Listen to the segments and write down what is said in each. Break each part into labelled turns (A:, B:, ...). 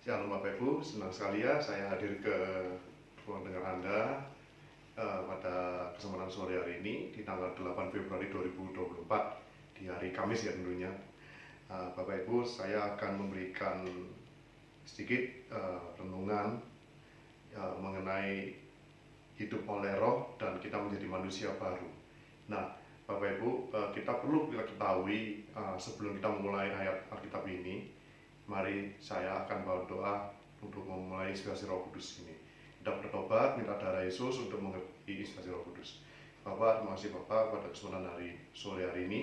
A: Shalom Bapak Ibu, senang sekali ya saya hadir ke ruang dengar Anda pada kesempatan sore hari ini di tanggal 8 Februari 2024 di hari Kamis ya tentunya. Bapak Ibu, saya akan memberikan sedikit renungan mengenai hidup oleh roh dan kita menjadi manusia baru. Nah, Bapak Ibu, kita perlu ketahui sebelum kita memulai ayat Alkitab ini, mari saya akan bawa doa untuk memulai inspirasi Roh Kudus ini. Kita bertobat, minta darah Yesus untuk mengerti inspirasi Roh Kudus. Bapak, terima kasih Bapak pada kesempatan sore hari ini.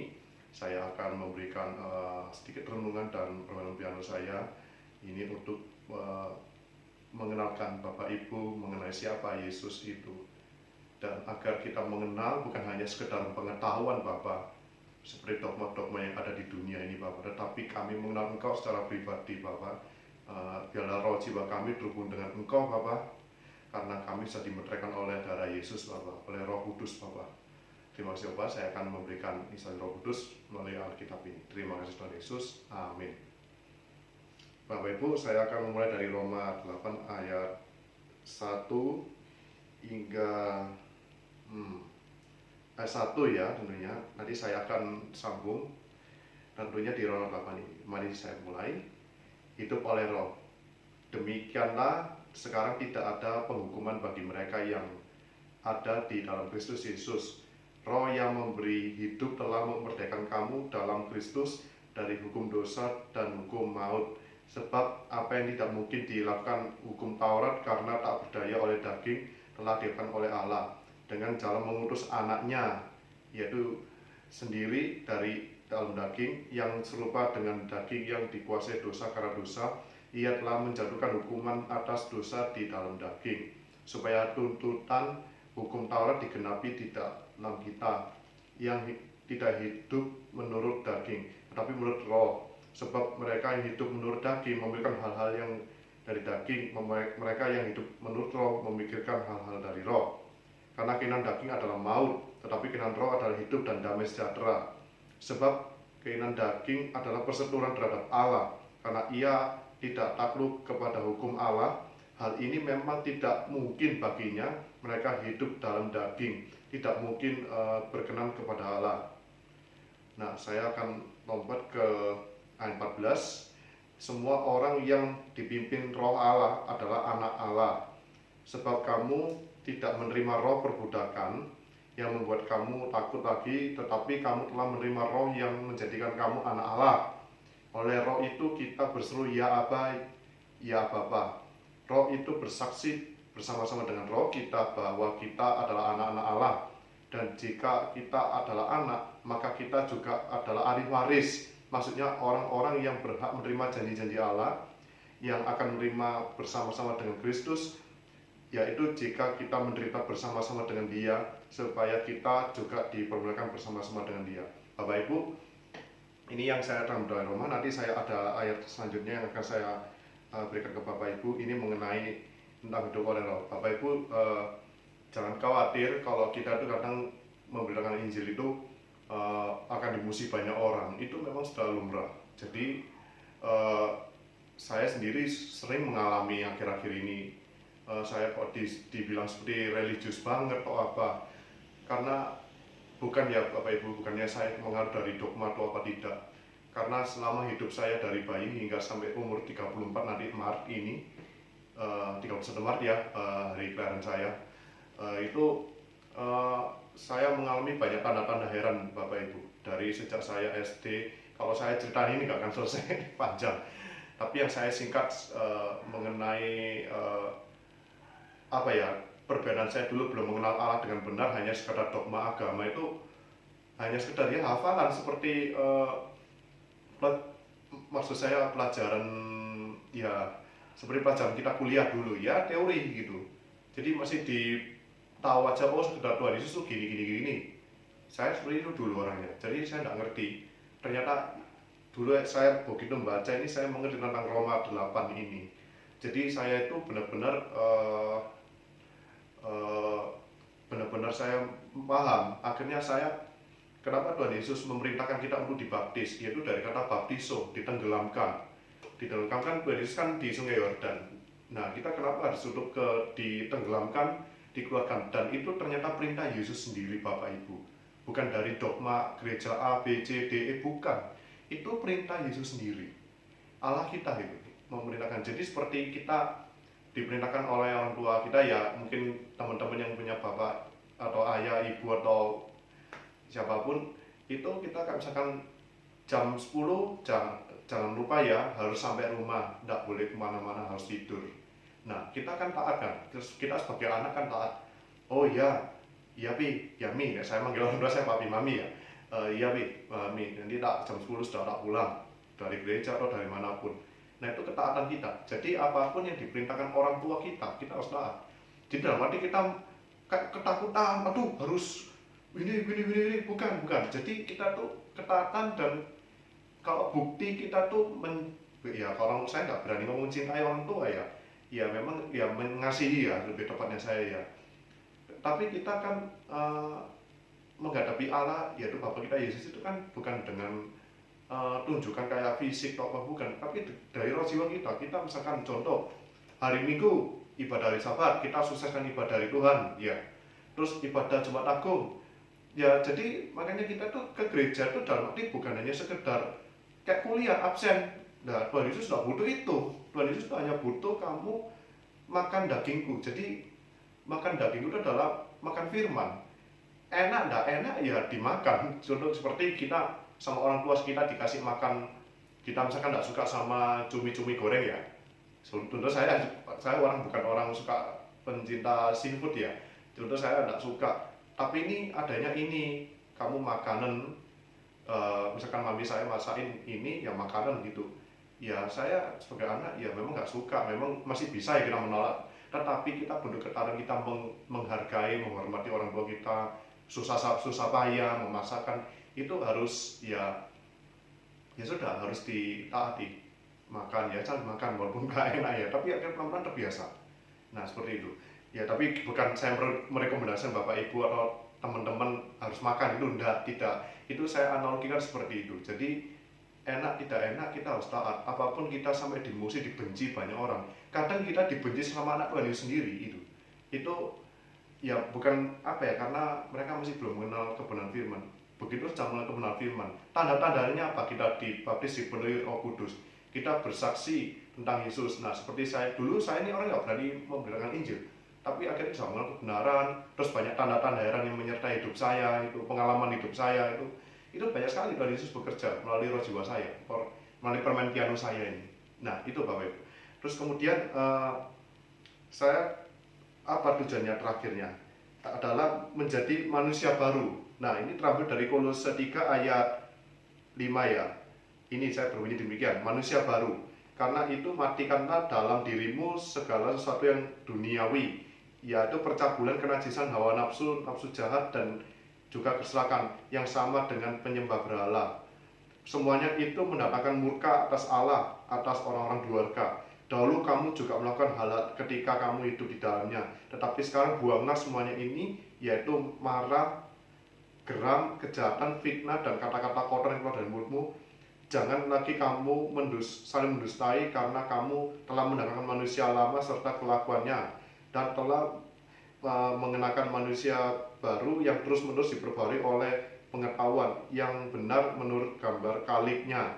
A: Saya akan memberikan sedikit renungan dan permainan piano saya ini untuk mengenalkan Bapak Ibu mengenai siapa Yesus itu. Dan agar kita mengenal bukan hanya sekedar pengetahuan Bapak, seperti dogma-dogma yang ada di dunia ini Bapak, tetapi kami mengenal Engkau secara pribadi Bapak. Biarlah roh jiwa kami terhubung dengan Engkau Bapak, karena kami sudah dimeteraikan oleh darah Yesus Bapak, oleh Roh Kudus Bapak. Terima kasih Bapak, saya akan memberikan inspirasi Roh Kudus melalui Alkitab ini. Terima kasih Tuhan Yesus, amin. Bapak Ibu, saya akan memulai dari Roma 8 ayat 1 hingga ayat 1 ya tentunya. Nanti saya akan sambung tentunya di Roma 8 ini. Mari saya mulai. Hidup oleh roh. Demikianlah sekarang tidak ada penghukuman bagi mereka yang ada di dalam Kristus Yesus. Roh yang memberi hidup telah memerdekakan kamu dalam Kristus dari hukum dosa dan hukum maut. Sebab apa yang tidak mungkin dilakukan hukum Taurat karena tak berdaya oleh daging telah dilakukan oleh Allah dengan jalan mengutus anaknya, yaitu sendiri dari dalam daging yang serupa dengan daging yang dikuasai dosa karena dosa. Ia telah menjatuhkan hukuman atas dosa di dalam daging, supaya tuntutan hukum Taurat digenapi di dalam kita yang tidak hidup menurut daging, tetapi menurut roh. Sebab mereka yang hidup menurut daging memikirkan hal-hal yang dari daging, mereka yang hidup menurut roh memikirkan hal-hal dari roh. Karena keinginan daging adalah maut, tetapi keinginan roh adalah hidup dan damai sejahtera. Sebab keinginan daging adalah perseteruan terhadap Allah, karena ia tidak takluk kepada hukum Allah. Hal ini memang tidak mungkin baginya. Mereka hidup dalam daging, tidak mungkin berkenan kepada Allah. Nah, saya akan lompat ke ayat 14. Semua orang yang dipimpin roh Allah adalah anak Allah. Sebab kamu tidak menerima roh perbudakan yang membuat kamu takut lagi, tetapi kamu telah menerima roh yang menjadikan kamu anak Allah. Oleh roh itu kita berseru ya Aba, ya Bapa. Roh itu bersaksi bersama-sama dengan roh kita bahwa kita adalah anak-anak Allah. Dan jika kita adalah anak, maka kita juga adalah ahli waris. Maksudnya orang-orang yang berhak menerima janji-janji Allah, yang akan menerima bersama-sama dengan Kristus, yaitu jika kita menderita bersama-sama dengan Dia, supaya kita juga dipermuliakan bersama-sama dengan Dia. Bapak Ibu, ini yang saya terang dari Roma. Nanti saya ada ayat selanjutnya yang akan saya berikan ke Bapak Ibu. Ini mengenai tentang hidup oleh roh. Bapak Ibu, jangan khawatir kalau kita itu kadang memberitakan Injil itu akan dimusuhi banyak orang. Itu memang sudah lumrah. Jadi saya sendiri sering mengalami akhir-akhir ini, saya kok dibilang seperti religius banget atau apa. Karena bukan ya Bapak Ibu, bukannya saya mengaruh dari dogma atau apa, tidak. Karena selama hidup saya dari bayi hingga sampai umur 34 nanti Maret ini, 31 Maret ya, hari kelahiran saya, itu saya mengalami banyak tanda-tanda heran Bapak Ibu. Dari sejak saya SD, kalau saya ceritain ini nggak akan selesai panjang. Tapi yang saya singkat mengenai apa ya, perbedaan saya dulu belum mengenal Allah dengan benar, hanya sekedar dogma agama itu hanya sekedar ya hafalan seperti maksud saya pelajaran ya seperti pelajaran kita kuliah dulu ya, teori gitu. Jadi masih tahu aja, oh sekedar Tuhan Yesus tuh gini. Saya seperti itu dulu orangnya. Jadi saya nggak ngerti. Ternyata dulu saya begitu membaca ini, saya mengerti tentang Roma 8 ini. Jadi saya itu benar-benar saya paham. Akhirnya saya, kenapa Tuhan Yesus memerintahkan kita untuk dibaptis, yaitu dari kata baptiso, ditenggelamkan. ditenggelamkan Tuhan Yesus kan di Sungai Yordan. Nah, kita kenapa harus untuk ditenggelamkan, dikeluarkan? Dan itu ternyata perintah Yesus sendiri, Bapak Ibu. Bukan dari dogma gereja A, B, C, D, E, bukan. Itu perintah Yesus sendiri. Allah kita itu memerintahkan. Jadi seperti kita diperintahkan oleh orang tua kita, ya mungkin teman-teman yang punya bapak atau ayah, ibu atau siapapun, itu kita kan misalkan jam 10 jangan lupa ya harus sampai rumah, tidak boleh kemana-mana, harus tidur. Nah, kita kan taat kan, terus kita sebagai anak kan taat. Oh iya, iya Pi, ya Mi, saya manggil orang tua saya Papi Mami ya. Iya Pi, Mi, nanti tak jam 10 sudah tak pulang dari gereja atau dari manapun. Nah, itu ketaatan kita. Jadi apapun yang diperintahkan orang tua kita harus taat. Jadi dalam arti kita ketakutan, aduh harus ini, bukan. Jadi kita tuh ketaatan, dan kalau bukti kita tuh ya kalau saya nggak berani ngomong cintai orang tua ya memang ya mengasihi ya, lebih tepatnya saya ya. Tapi kita kan menghadapi Allah, yaitu Bapa kita Yesus itu kan bukan dengan tunjukkan kayak fisik atau apa, bukan, tapi dari roh jiwa kita misalkan contoh hari Minggu ibadah hari Sabat, kita sukseskan ibadah hari Tuhan ya, terus ibadah Jumat Agung ya. Jadi makanya kita tuh ke gereja tuh dalam arti bukan hanya sekedar kayak kuliah absen. Nah, Tuhan Yesus tidak butuh itu. Tuhan Yesus hanya butuh kamu makan dagingku. Jadi makan dagingku itu adalah makan firman. Enak enggak enak ya dimakan. Contoh seperti kita sama orang tua kita dikasih makan, kita misalkan enggak suka sama cumi-cumi goreng ya. Contoh saya bukan orang suka pencinta seafood ya. Contoh saya enggak suka. Tapi ini adanya ini, kamu makanan, misalkan mami saya masakin ini ya makanan gitu. Ya saya sebagai anak ya memang nggak suka, memang masih bisa ya kita menolak. Tetapi kita bentuk ketaatan kita menghargai, menghormati orang tua kita, susah payah memasakkan itu harus ya sudah harus ditaati. Makan ya jangan makan walaupun nggak enak ya, tapi akan pelan-pelan terbiasa. Nah seperti itu. Ya tapi bukan saya merekomendasikan Bapak Ibu atau teman-teman harus makan, itu tidak. Itu saya analogikan seperti itu. Jadi enak tidak enak kita harus taat. Apapun kita sampai dimusuhi, dibenci banyak orang. Kadang kita dibenci sama anak Tuhan sendiri itu. Itu ya bukan apa ya, karena mereka masih belum mengenal kebenaran firman. Begitu sudah mengenal kebenaran firman, tanda-tandanya apa? Kita dibaptis dipenuhi Roh Kudus. Kita bersaksi tentang Yesus. Nah seperti saya ini orang nggak berani memberitakan Injil, tapi akhirnya bisa mengenal kebenaran. Terus banyak tanda-tanda heran yang menyertai hidup saya, itu pengalaman hidup saya itu banyak sekali Tuhan Yesus bekerja melalui roh jiwa saya, melalui permain piano saya ini. Nah itu Bapak Ibu. Terus kemudian saya apa tujuannya terakhirnya adalah menjadi manusia baru. Nah ini terambil dari Kolose 3 ayat 5 ya. Ini saya berbunyi demikian, manusia baru. Karena itu matikanlah dalam dirimu segala sesuatu yang duniawi, yaitu percabulan, kenajisan, hawa nafsu, nafsu jahat, dan juga keserakahan yang sama dengan penyembah berhala. Semuanya itu mendatangkan murka atas Allah, atas orang-orang durhaka. Dahulu kamu juga melakukan hal ketika kamu hidup di dalamnya. Tetapi sekarang buanglah semuanya ini, yaitu marah, geram, kejahatan, fitnah, dan kata-kata kotor yang keluar dari mulutmu. Jangan lagi kamu saling mendustai, karena kamu telah mendatangkan manusia lama serta kelakuannya, dan telah mengenakan manusia baru yang terus-menerus diperbarui oleh pengetahuan yang benar menurut gambar kalibnya.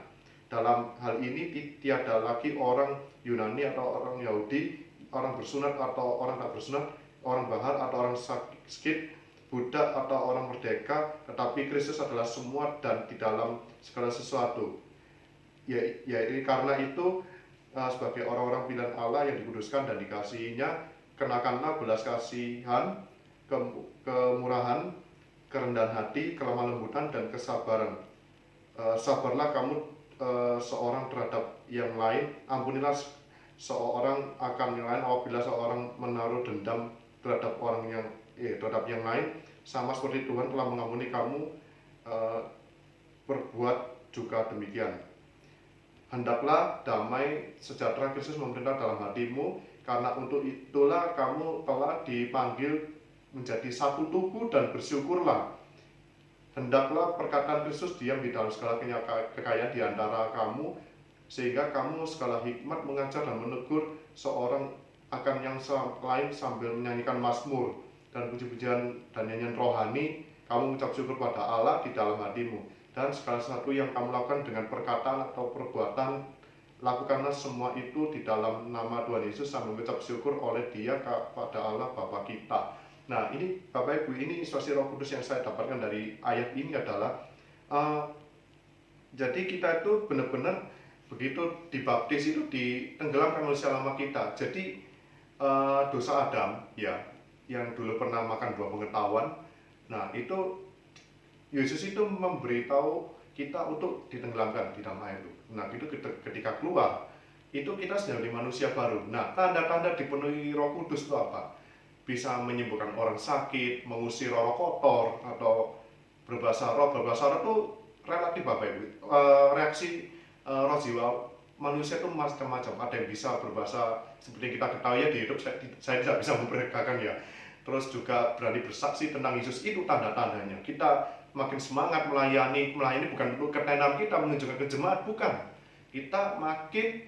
A: Dalam hal ini tiada lagi orang Yunani atau orang Yahudi, orang bersunat atau orang tak bersunat, orang bahar atau orang sakit, budak atau orang merdeka, tetapi Kristus adalah semua dan di dalam segala sesuatu. Yaitu karena itu sebagai orang-orang pilihan Allah yang dikuduskan dan dikasihinya, kenakanlah belas kasihan, kemurahan, kerendahan hati, kelemah lembutan, dan kesabaran. Sabarlah kamu seorang terhadap yang lain, ampunilah seorang akan yang lain apabila seorang menaruh dendam terhadap yang lain, sama seperti Tuhan telah mengampuni kamu, berbuat juga demikian. Hendaklah damai sejahtera Kristus memerintah dalam hatimu, karena untuk itulah kamu telah dipanggil menjadi satu tubuh, dan bersyukurlah. Hendaklah perkataan Kristus diam di dalam segala kekayaan di antara kamu, sehingga kamu segala hikmat mengajar dan menegur seorang akan yang lain sambil menyanyikan mazmur dan puji-pujian dan nyanyian rohani. Kamu mengucap syukur pada Allah di dalam hatimu, dan segala sesuatu yang kamu lakukan dengan perkataan atau perbuatan, lakukanlah semua itu di dalam nama Tuhan Yesus sambil mengucap syukur oleh Dia kepada Allah Bapa kita. Nah, ini Bapak Ibu, ini instruksi Roh Kudus yang saya dapatkan dari ayat ini adalah jadi kita itu benar-benar begitu dibaptis itu ditenggelamkan oleh lama kita. Jadi dosa Adam ya, yang dulu pernah makan buah pengetahuan, nah itu Yesus itu memberitahu kita untuk ditenggelamkan di dalam air itu. Nah itu ketika keluar itu kita sudah menjadi manusia baru. Nah tanda-tanda dipenuhi Roh Kudus itu apa? Bisa menyembuhkan orang sakit, mengusir roh kotor, atau berbahasa roh. Berbahasa roh itu relatif Bapak Ibu. Reaksi roh jiwa manusia itu macam-macam. Ada yang bisa berbahasa seperti kita ketahui ya, di hidup saya tidak bisa memperagakan ya. Terus juga berani bersaksi tentang Yesus, itu tanda-tandanya. Kita makin semangat melayani bukan untuk ketenaran kita menunjukkan ke jemaat, bukan. Kita makin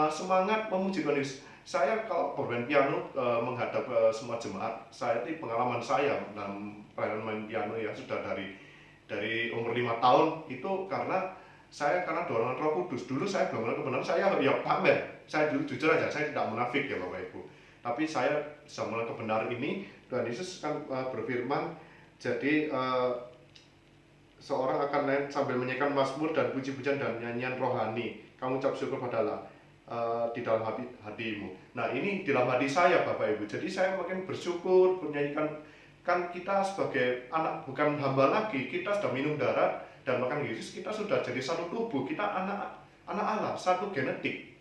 A: semangat memuji Tuhan Yesus. Saya kalau bermain piano menghadap semua jemaat, saya itu pengalaman saya dalam pelayanan main piano ya sudah dari umur 5 tahun itu karena dorongan Roh Kudus. Dulu saya belum mengenal kebenaran, saya ya pamer. Saya dulu jujur aja, saya tidak munafik ya Bapak Ibu. Tapi saya bisa mengenal kebenaran ini. Tuhan Yesus kan berfirman, jadi seorang akan naik sambil menyanyikan mazmur dan puji-pujian dan nyanyian rohani. Kamu ucap syukur pada Allah di dalam hatimu. Nah ini di dalam hati saya Bapak Ibu. Jadi saya makin bersyukur menyanyikan. Kan kita sebagai anak, bukan hamba lagi, kita sudah minum darah dan makan Yesus, kita sudah jadi satu tubuh, kita anak Allah, satu genetik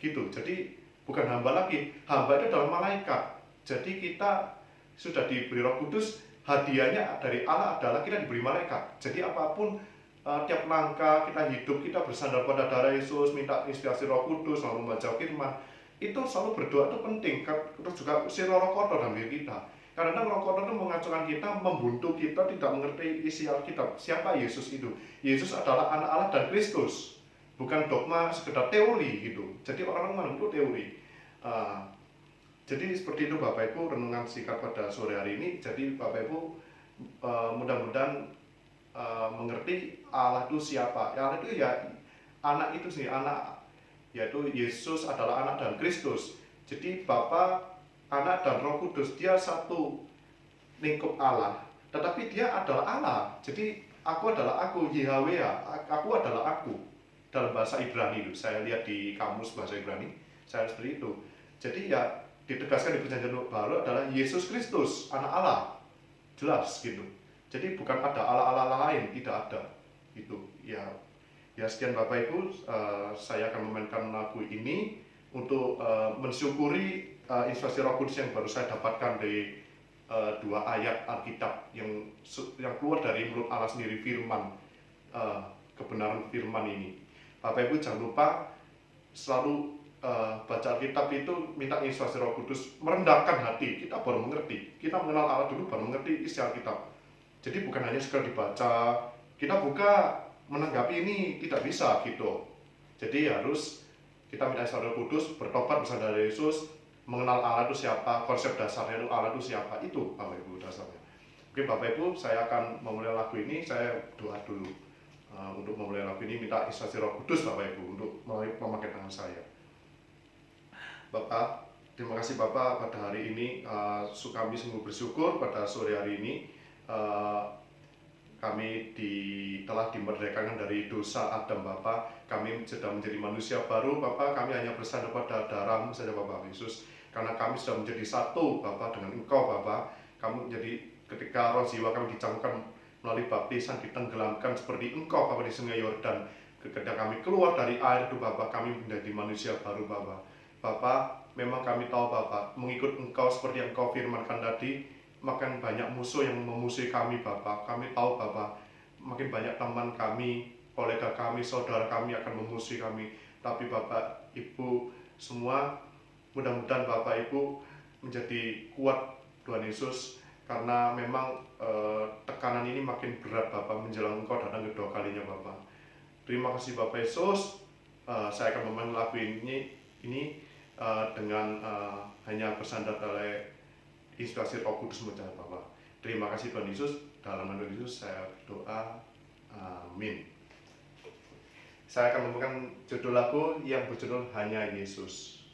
A: gitu. Jadi bukan hamba lagi, hamba itu adalah malaikat. Jadi kita sudah diberi Roh Kudus, hadiahnya dari Allah adalah kita diberi malaikat. Jadi apapun tiap langkah kita hidup, kita bersandar pada darah Yesus, minta inspirasi Roh Kudus, lalu membaca firman, itu selalu berdoa itu penting. Terus juga usir roh kotor dalam diri kita. Karena roh kotor itu mengacaukan kita, membuntu kita, tidak mengerti isi Alkitab. Siapa Yesus itu? Yesus adalah anak Allah dan Kristus, bukan dogma sekedar teori gitu. Jadi orang-orang itu teori. Jadi seperti itu Bapak Ibu renungan singkat pada sore hari ini. Jadi Bapak Ibu mudah-mudahan mengerti Allah itu siapa. Allah itu ya anak itu sih, anak, yaitu Yesus adalah anak dan Kristus. Jadi Bapa, Anak dan Roh Kudus, dia satu lingkup Allah, tetapi dia adalah Allah. Jadi aku adalah aku, Yahweh, aku adalah aku. Dalam bahasa Ibrani itu, saya lihat di kamus bahasa Ibrani, saya seperti itu. Jadi ya ditegaskan di perjanjian baru adalah Yesus Kristus, anak Allah, jelas gitu. Jadi bukan ada Allah-Allah lain, tidak ada. Itu ya sekian Bapak Ibu, saya akan memainkan lagu ini untuk mensyukuri inspirasi Roh Kudus yang baru saya dapatkan dari dua ayat Alkitab yang keluar dari mulut Allah sendiri, firman, kebenaran firman ini. Bapak Ibu jangan lupa selalu baca Alkitab itu minta inspirasi Roh Kudus, merendahkan hati. Kita baru mengerti, kita mengenal Allah dulu baru mengerti isi Alkitab. Jadi bukan hanya sekedar dibaca, kita buka menanggapi ini tidak bisa gitu. Jadi harus kita minta inspirasi Roh Kudus, bertobat bersama dari Yesus, mengenal Allah itu siapa, konsep dasarnya itu Allah itu siapa, itu Bapak Ibu dasarnya. Oke Bapak Ibu, saya akan memulai lagu ini, saya doa dulu untuk memulai lagu ini, minta inspirasi Roh Kudus Bapak Ibu untuk memakai tangan saya. Bapak, terima kasih Bapak pada hari ini, kami sungguh bersyukur pada sore hari ini kami telah dimerdekakan dari dosa Adam Bapak. Kami sudah menjadi manusia baru Bapak, kami hanya bersandar pada darah-Mu saja Bapak Yesus. Karena kami sudah menjadi satu Bapak dengan Engkau Bapak. Kami menjadi ketika roh jiwa kami dicampurkan melalui baptisan, ditenggelamkan seperti Engkau Bapak di Sungai Yordan. Ketika kami keluar dari air itu Bapak, kami menjadi manusia baru Bapak. Bapak, memang kami tahu Bapak, mengikut Engkau seperti yang Engkau firmankan tadi, makin banyak musuh yang memusuhi kami Bapak. Kami tahu Bapak, makin banyak teman kami, kolega kami, saudara kami akan memusuhi kami. Tapi Bapak, Ibu semua, mudah-mudahan Bapak Ibu menjadi kuat Tuhan Yesus, karena memang tekanan ini makin berat Bapak menjelang Engkau datang kedua kalinya Bapak. Terima kasih Bapak Yesus, saya akan memainkan lagu ini dengan hanya bersandar oleh inspirasi Roh Kudus mencatat Bapa. Terima kasih Tuhan Yesus. Dalam nama Tuhan Yesus saya berdoa. Amin. Saya akan membawakan judul lagu yang berjudul Hanya Yesus.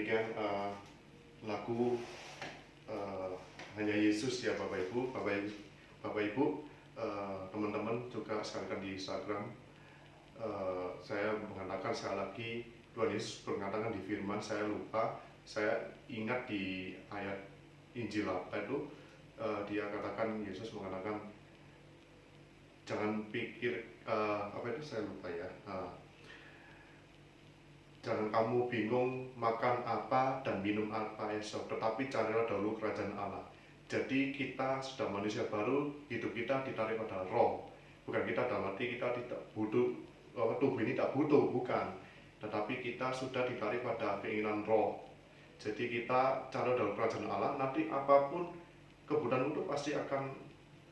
A: demikian lagu Hanya Yesus ya Bapak Ibu, teman-teman juga sekalian di Instagram. Saya mengatakan sekali lagi, Tuhan Yesus mengatakan di firman, saya lupa, saya ingat di ayat Injil apa itu, dia katakan, Yesus mengatakan, jangan pikir, apa itu saya lupa ya, jangan kamu bingung makan apa dan minum apa esok, tetapi carilah dahulu kerajaan Allah. Jadi kita sudah manusia baru, hidup kita ditarik pada roh. Bukan kita dalam arti kita tidak butuh, tubuh ini tak butuh, bukan. Tetapi kita sudah ditarik pada keinginan roh. Jadi kita cari dalam kerajaan Allah, nanti apapun kebutuhan itu pasti akan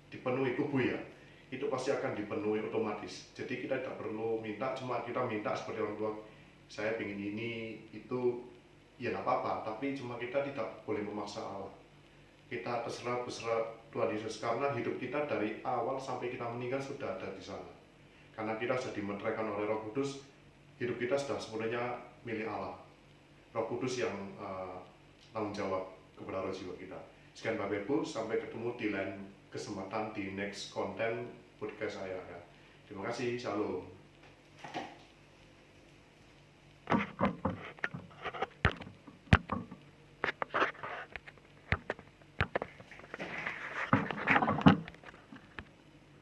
A: dipenuhi, tubuh ya. Itu pasti akan dipenuhi otomatis. Jadi kita tidak perlu minta, cuma kita minta seperti orang tua, saya ingin ini, itu, ya tidak apa-apa, tapi cuma kita tidak boleh memaksa Allah. Kita terserah Tuhan Yesus, karena hidup kita dari awal sampai kita meninggal sudah ada di sana. Karena kita sudah dimeteraikan oleh Roh Kudus, hidup kita sudah sepenuhnya milik Allah. Roh Kudus yang tanggung jawab kepada roh jiwa kita. Sekian Bapak Ibu, sampai ketemu di lain kesempatan di next konten podcast saya ya. Terima kasih, shalom.